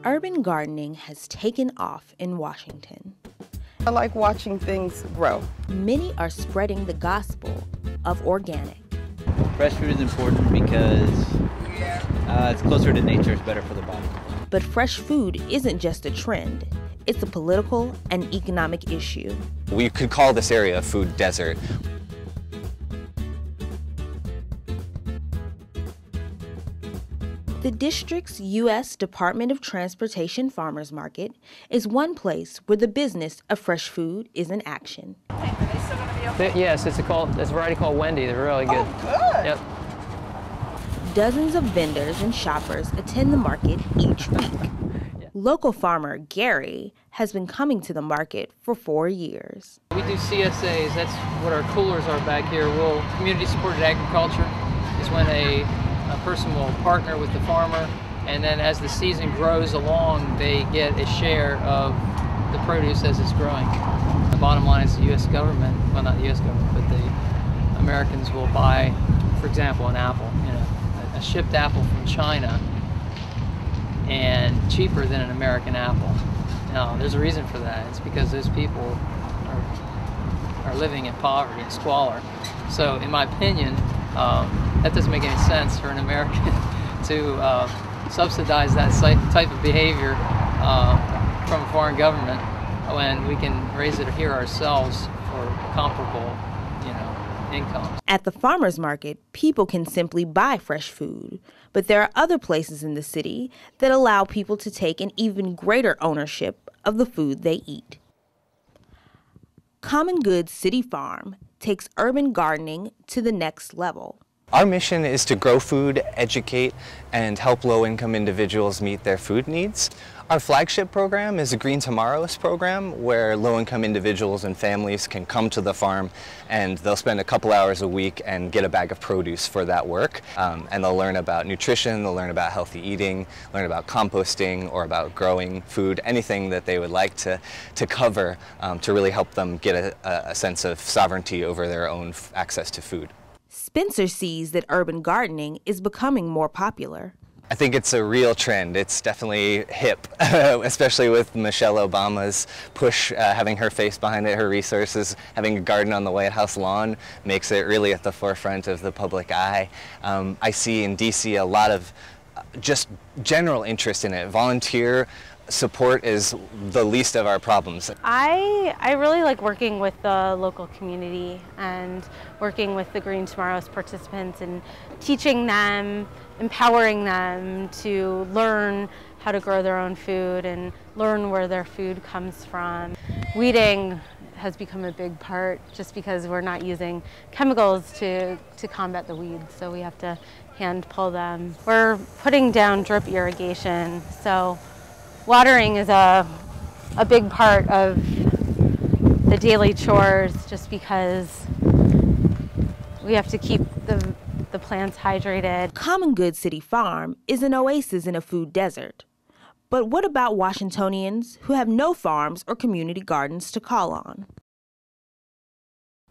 Urban gardening has taken off in Washington. I like watching things grow. Many are spreading the gospel of organic. Fresh food is important because it's closer to nature, it's better for the body. But fresh food isn't just a trend. It's a political and economic issue. We could call this area a food desert. The district's U.S. Department of Transportation Farmers Market is one place where the business of fresh food is in action. Are they still going to be okay? Yes, it's a variety called Wendy. They're really good. Oh, good. Yep. Dozens of vendors and shoppers attend the market each week. Local farmer Gary has been coming to the market for 4 years. We do CSAs. That's what our coolers are back here. Community-supported agriculture is when a person will partner with the farmer, and then as the season grows along, they get a share of the produce as it's growing. The bottom line is the U.S. government, well, not the U.S. government, but the Americans will buy, for example, an apple, a shipped apple from China, and cheaper than an American apple. Now, there's a reason for that. It's because those people are living in poverty and squalor. So, in my opinion, that doesn't make any sense for an American to subsidize that type of behavior from a foreign government when we can raise it here ourselves for comparable, incomes. At the farmers market, people can simply buy fresh food, but there are other places in the city that allow people to take an even greater ownership of the food they eat. Common Good City Farm takes urban gardening to the next level. Our mission is to grow food, educate, and help low-income individuals meet their food needs. Our flagship program is a Green Tomorrows program where low-income individuals and families can come to the farm and they'll spend a couple hours a week and get a bag of produce for that work. And they'll learn about nutrition, they'll learn about healthy eating, learn about composting or about growing food, anything that they would like to cover to really help them get a sense of sovereignty over their own access to food. Spencer sees that urban gardening is becoming more popular. I think it's a real trend. It's definitely hip, especially with Michelle Obama's push, having her face behind it, her resources, having a garden on the White House lawn makes it really at the forefront of the public eye. I see in DC a lot of just general interest in it. Volunteer support is the least of our problems. I really like working with the local community and working with the Green Tomorrows participants and teaching them, empowering them to learn how to grow their own food and learn where their food comes from. Weeding has become a big part just because we're not using chemicals to combat the weeds, so we have to hand pull them. We're putting down drip irrigation, so watering is a big part of the daily chores just because we have to keep the plants hydrated. Common Good City Farm is an oasis in a food desert. But what about Washingtonians who have no farms or community gardens to call on?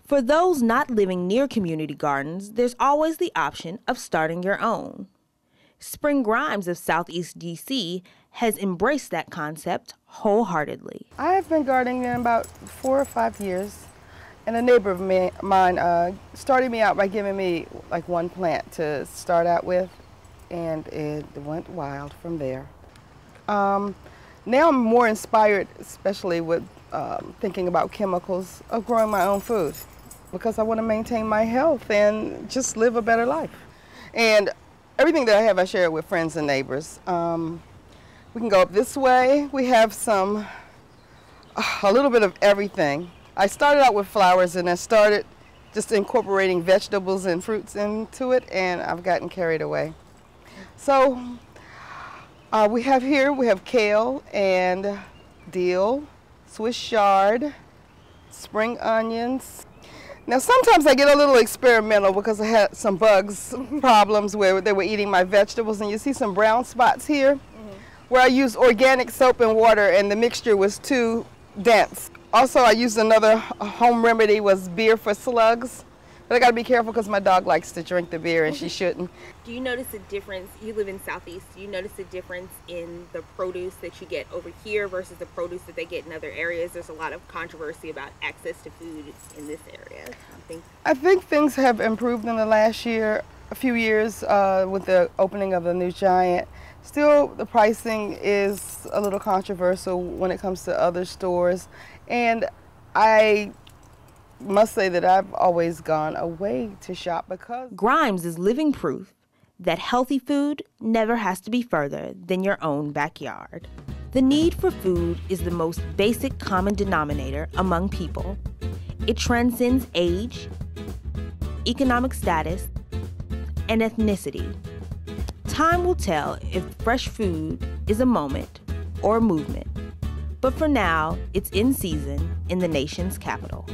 For those not living near community gardens, there's always the option of starting your own. Spring Grimes of Southeast DC has embraced that concept wholeheartedly. I've been gardening in about 4 or 5 years, and a neighbor of mine started me out by giving me like one plant to start out with, and it went wild from there. Now I'm more inspired, especially with thinking about chemicals, of growing my own food because I want to maintain my health and just live a better life. And everything that I have, I share it with friends and neighbors. We can go up this way. We have a little bit of everything. I started out with flowers and I started just incorporating vegetables and fruits into it, and I've gotten carried away. So we have kale and dill, Swiss chard, spring onions. Now sometimes I get a little experimental because I had some bugs problems where they were eating my vegetables, and you see some brown spots here where I used organic soap and water and the mixture was too dense. Also I used another home remedy, was beer for slugs. But I got to be careful because my dog likes to drink the beer and she shouldn't. Do you notice a difference? You live in Southeast. Do you notice a difference in the produce that you get over here versus the produce that they get in other areas? There's a lot of controversy about access to food in this area. I think things have improved in the last year, a few years with the opening of the new Giant. Still, the pricing is a little controversial when it comes to other stores. And I must say that I've always gone away to shop because Grimes is living proof that healthy food never has to be further than your own backyard. The need for food is the most basic common denominator among people. It transcends age, economic status, and ethnicity. Time will tell if fresh food is a moment or a movement, but for now, it's in season in the nation's capital.